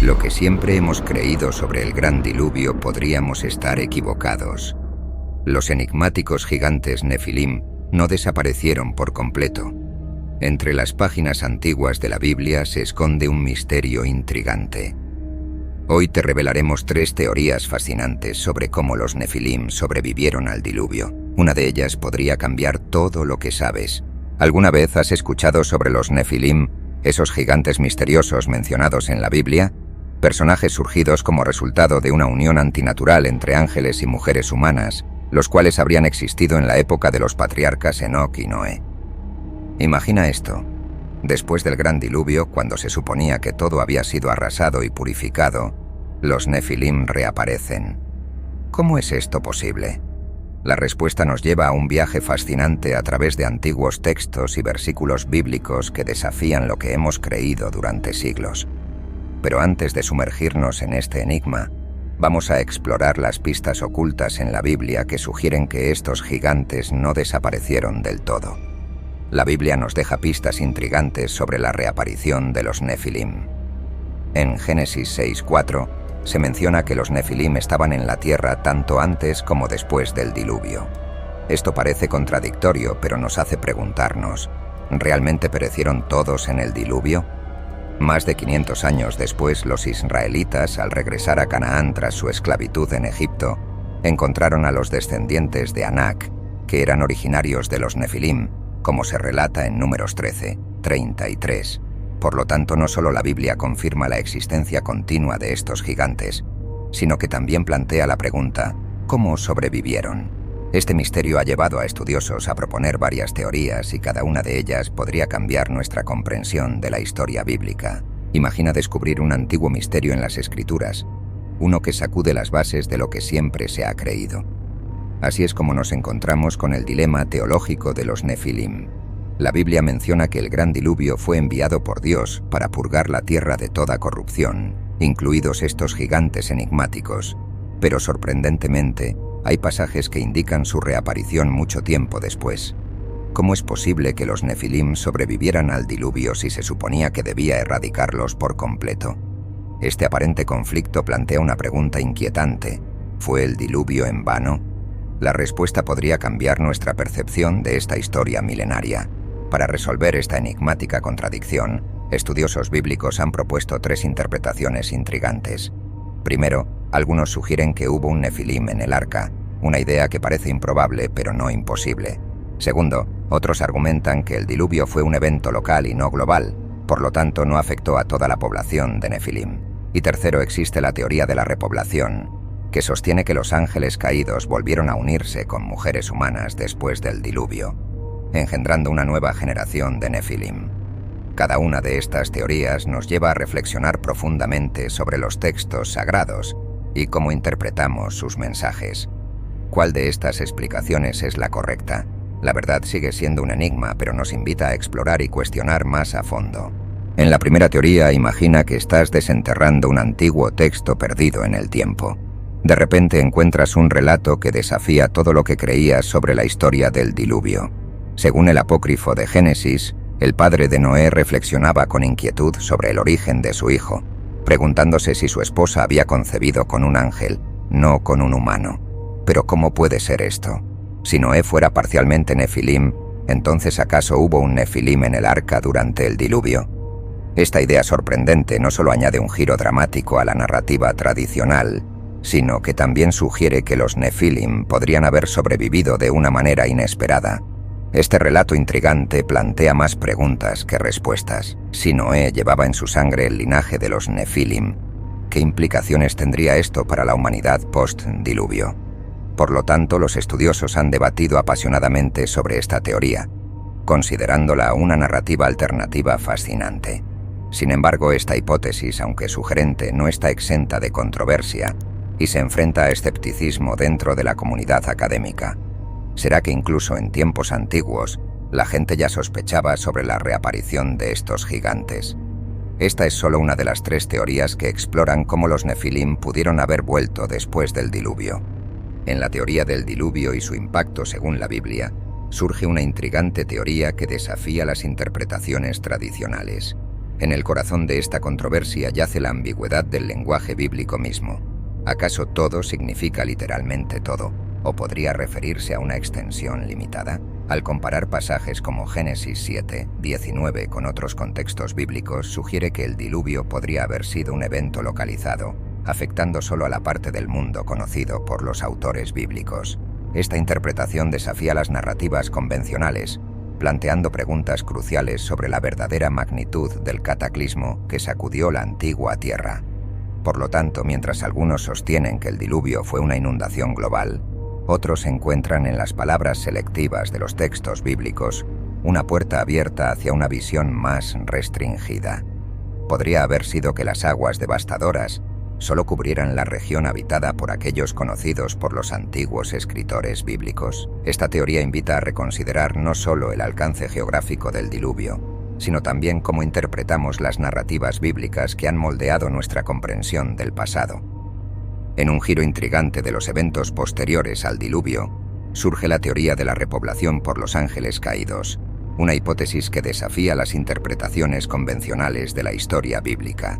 Lo que siempre hemos creído sobre el gran diluvio podríamos estar equivocados. Los enigmáticos gigantes Nefilim no desaparecieron por completo. Entre las páginas antiguas de la Biblia se esconde un misterio intrigante. Hoy te revelaremos 3 teorías fascinantes sobre cómo los Nefilim sobrevivieron al diluvio. Una de ellas podría cambiar todo lo que sabes. ¿Alguna vez has escuchado sobre los Nefilim, esos gigantes misteriosos mencionados en la Biblia? Personajes surgidos como resultado de una unión antinatural entre ángeles y mujeres humanas, los cuales habrían existido en la época de los patriarcas Enoc y Noé. Imagina esto. Después del gran diluvio, cuando se suponía que todo había sido arrasado y purificado, los Nefilim reaparecen. ¿Cómo es esto posible? La respuesta nos lleva a un viaje fascinante a través de antiguos textos y versículos bíblicos que desafían lo que hemos creído durante siglos. Pero antes de sumergirnos en este enigma, vamos a explorar las pistas ocultas en la Biblia que sugieren que estos gigantes no desaparecieron del todo. La Biblia nos deja pistas intrigantes sobre la reaparición de los Nefilim. En Génesis 6:4 se menciona que los Nefilim estaban en la tierra tanto antes como después del diluvio. Esto parece contradictorio, pero nos hace preguntarnos, ¿realmente perecieron todos en el diluvio? Más de 500 años después, los israelitas, al regresar a Canaán tras su esclavitud en Egipto, encontraron a los descendientes de Anak, que eran originarios de los Nefilim, como se relata en Números 13:33. Por lo tanto, no solo la Biblia confirma la existencia continua de estos gigantes, sino que también plantea la pregunta, ¿cómo sobrevivieron? Este misterio ha llevado a estudiosos a proponer varias teorías y cada una de ellas podría cambiar nuestra comprensión de la historia bíblica. Imagina descubrir un antiguo misterio en las Escrituras, uno que sacude las bases de lo que siempre se ha creído. Así es como nos encontramos con el dilema teológico de los Nefilim. La Biblia menciona que el gran diluvio fue enviado por Dios para purgar la tierra de toda corrupción, incluidos estos gigantes enigmáticos, pero sorprendentemente, hay pasajes que indican su reaparición mucho tiempo después. ¿Cómo es posible que los Nefilim sobrevivieran al diluvio si se suponía que debía erradicarlos por completo? Este aparente conflicto plantea una pregunta inquietante. ¿Fue el diluvio en vano? La respuesta podría cambiar nuestra percepción de esta historia milenaria. Para resolver esta enigmática contradicción, estudiosos bíblicos han propuesto 3 interpretaciones intrigantes. Primero, algunos sugieren que hubo un Nefilim en el arca, una idea que parece improbable pero no imposible. Segundo, otros argumentan que el diluvio fue un evento local y no global, por lo tanto no afectó a toda la población de Nefilim. Y tercero, existe la teoría de la repoblación, que sostiene que los ángeles caídos volvieron a unirse con mujeres humanas después del diluvio, engendrando una nueva generación de Nefilim. Cada una de estas teorías nos lleva a reflexionar profundamente sobre los textos sagrados y cómo interpretamos sus mensajes. ¿Cuál de estas explicaciones es la correcta? La verdad sigue siendo un enigma, pero nos invita a explorar y cuestionar más a fondo. En la primera teoría, imagina que estás desenterrando un antiguo texto perdido en el tiempo. De repente encuentras un relato que desafía todo lo que creías sobre la historia del diluvio. Según el apócrifo de Génesis, el padre de Noé reflexionaba con inquietud sobre el origen de su hijo, preguntándose si su esposa había concebido con un ángel, no con un humano. Pero ¿cómo puede ser esto? Si Noé fuera parcialmente Nefilim, ¿entonces acaso hubo un Nefilim en el arca durante el diluvio? Esta idea sorprendente no solo añade un giro dramático a la narrativa tradicional, sino que también sugiere que los Nefilim podrían haber sobrevivido de una manera inesperada. Este relato intrigante plantea más preguntas que respuestas. Si Noé llevaba en su sangre el linaje de los Nefilim, ¿qué implicaciones tendría esto para la humanidad post-diluvio? Por lo tanto, los estudiosos han debatido apasionadamente sobre esta teoría, considerándola una narrativa alternativa fascinante. Sin embargo, esta hipótesis, aunque sugerente, no está exenta de controversia y se enfrenta a escepticismo dentro de la comunidad académica. ¿Será que incluso en tiempos antiguos, la gente ya sospechaba sobre la reaparición de estos gigantes? Esta es solo una de las 3 teorías que exploran cómo los Nefilim pudieron haber vuelto después del diluvio. En la teoría del diluvio y su impacto según la Biblia, surge una intrigante teoría que desafía las interpretaciones tradicionales. En el corazón de esta controversia yace la ambigüedad del lenguaje bíblico mismo. ¿Acaso todo significa literalmente todo? ¿O podría referirse a una extensión limitada? Al comparar pasajes como Génesis 7, 19 con otros contextos bíblicos, sugiere que el diluvio podría haber sido un evento localizado, afectando solo a la parte del mundo conocido por los autores bíblicos. Esta interpretación desafía las narrativas convencionales, planteando preguntas cruciales sobre la verdadera magnitud del cataclismo que sacudió la antigua tierra. Por lo tanto, mientras algunos sostienen que el diluvio fue una inundación global, otros encuentran en las palabras selectivas de los textos bíblicos una puerta abierta hacia una visión más restringida. Podría haber sido que las aguas devastadoras solo cubrieran la región habitada por aquellos conocidos por los antiguos escritores bíblicos. Esta teoría invita a reconsiderar no solo el alcance geográfico del diluvio, sino también cómo interpretamos las narrativas bíblicas que han moldeado nuestra comprensión del pasado. En un giro intrigante de los eventos posteriores al diluvio, surge la teoría de la repoblación por los ángeles caídos, una hipótesis que desafía las interpretaciones convencionales de la historia bíblica.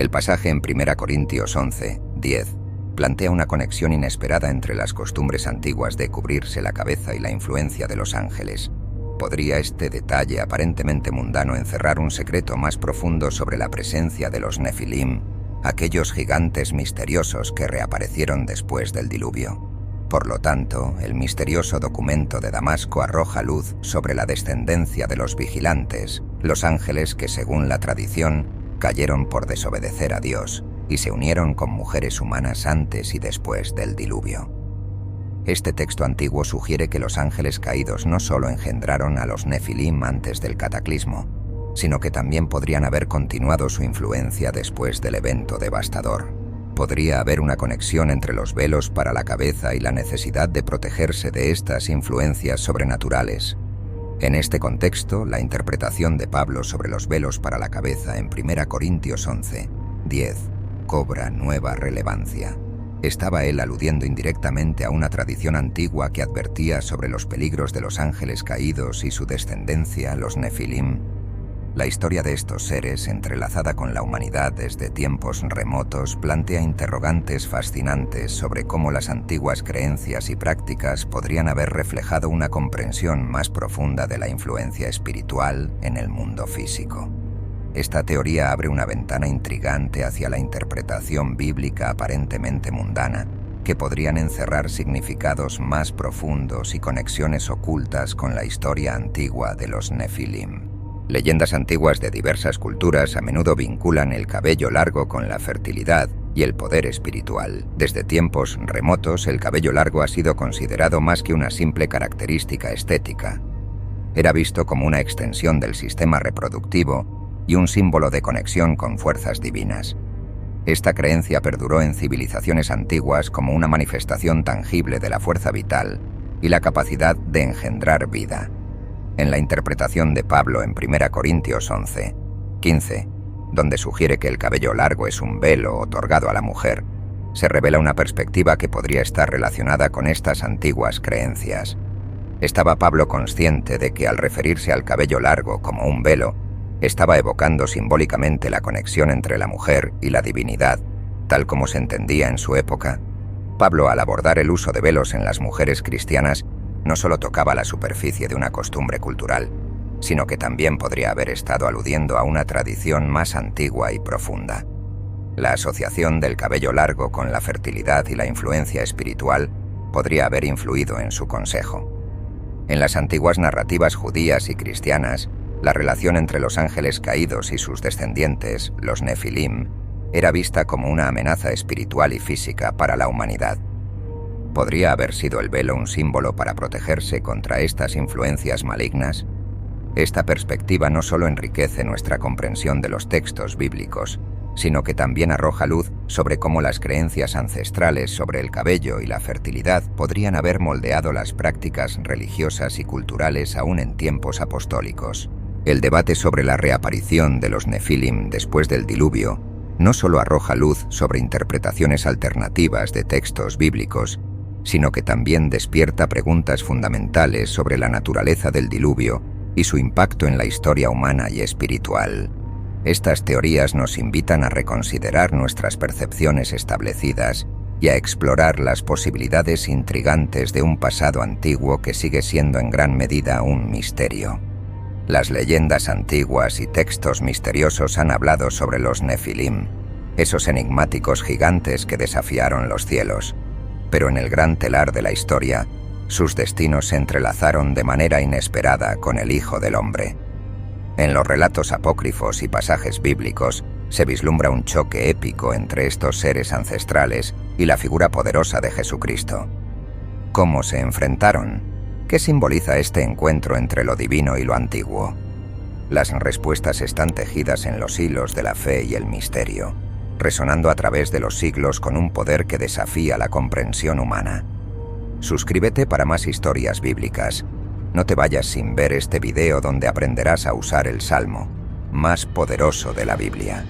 El pasaje en 1 Corintios 11, 10, plantea una conexión inesperada entre las costumbres antiguas de cubrirse la cabeza y la influencia de los ángeles. ¿Podría este detalle aparentemente mundano encerrar un secreto más profundo sobre la presencia de los Nefilim, aquellos gigantes misteriosos que reaparecieron después del diluvio? Por lo tanto, el misterioso documento de Damasco arroja luz sobre la descendencia de los vigilantes, los ángeles que, según la tradición, cayeron por desobedecer a Dios y se unieron con mujeres humanas antes y después del diluvio. Este texto antiguo sugiere que los ángeles caídos no solo engendraron a los Nefilim antes del cataclismo, sino que también podrían haber continuado su influencia después del evento devastador. Podría haber una conexión entre los velos para la cabeza y la necesidad de protegerse de estas influencias sobrenaturales. En este contexto, la interpretación de Pablo sobre los velos para la cabeza en 1 Corintios 11, 10, cobra nueva relevancia. ¿Estaba él aludiendo indirectamente a una tradición antigua que advertía sobre los peligros de los ángeles caídos y su descendencia, los Nefilim? La historia de estos seres, entrelazada con la humanidad desde tiempos remotos, plantea interrogantes fascinantes sobre cómo las antiguas creencias y prácticas podrían haber reflejado una comprensión más profunda de la influencia espiritual en el mundo físico. Esta teoría abre una ventana intrigante hacia la interpretación bíblica aparentemente mundana, que podrían encerrar significados más profundos y conexiones ocultas con la historia antigua de los Nefilim. Leyendas antiguas de diversas culturas a menudo vinculan el cabello largo con la fertilidad y el poder espiritual. Desde tiempos remotos, el cabello largo ha sido considerado más que una simple característica estética. Era visto como una extensión del sistema reproductivo y un símbolo de conexión con fuerzas divinas. Esta creencia perduró en civilizaciones antiguas como una manifestación tangible de la fuerza vital y la capacidad de engendrar vida. En la interpretación de Pablo en 1 Corintios 11, 15, donde sugiere que el cabello largo es un velo otorgado a la mujer, se revela una perspectiva que podría estar relacionada con estas antiguas creencias. ¿Estaba Pablo consciente de que al referirse al cabello largo como un velo, estaba evocando simbólicamente la conexión entre la mujer y la divinidad, tal como se entendía en su época? Pablo, al abordar el uso de velos en las mujeres cristianas, no solo tocaba la superficie de una costumbre cultural, sino que también podría haber estado aludiendo a una tradición más antigua y profunda. La asociación del cabello largo con la fertilidad y la influencia espiritual podría haber influido en su consejo. En las antiguas narrativas judías y cristianas, la relación entre los ángeles caídos y sus descendientes, los Nefilim, era vista como una amenaza espiritual y física para la humanidad. ¿Podría haber sido el velo un símbolo para protegerse contra estas influencias malignas? Esta perspectiva no solo enriquece nuestra comprensión de los textos bíblicos, sino que también arroja luz sobre cómo las creencias ancestrales sobre el cabello y la fertilidad podrían haber moldeado las prácticas religiosas y culturales aún en tiempos apostólicos. El debate sobre la reaparición de los Nefilim después del diluvio no solo arroja luz sobre interpretaciones alternativas de textos bíblicos, sino que también despierta preguntas fundamentales sobre la naturaleza del diluvio y su impacto en la historia humana y espiritual. Estas teorías nos invitan a reconsiderar nuestras percepciones establecidas y a explorar las posibilidades intrigantes de un pasado antiguo que sigue siendo en gran medida un misterio. Las leyendas antiguas y textos misteriosos han hablado sobre los Nefilim, esos enigmáticos gigantes que desafiaron los cielos, pero en el gran telar de la historia, sus destinos se entrelazaron de manera inesperada con el Hijo del Hombre. En los relatos apócrifos y pasajes bíblicos se vislumbra un choque épico entre estos seres ancestrales y la figura poderosa de Jesucristo. ¿Cómo se enfrentaron? ¿Qué simboliza este encuentro entre lo divino y lo antiguo? Las respuestas están tejidas en los hilos de la fe y el misterio, resonando a través de los siglos con un poder que desafía la comprensión humana. Suscríbete para más historias bíblicas. No te vayas sin ver este video donde aprenderás a usar el salmo más poderoso de la Biblia.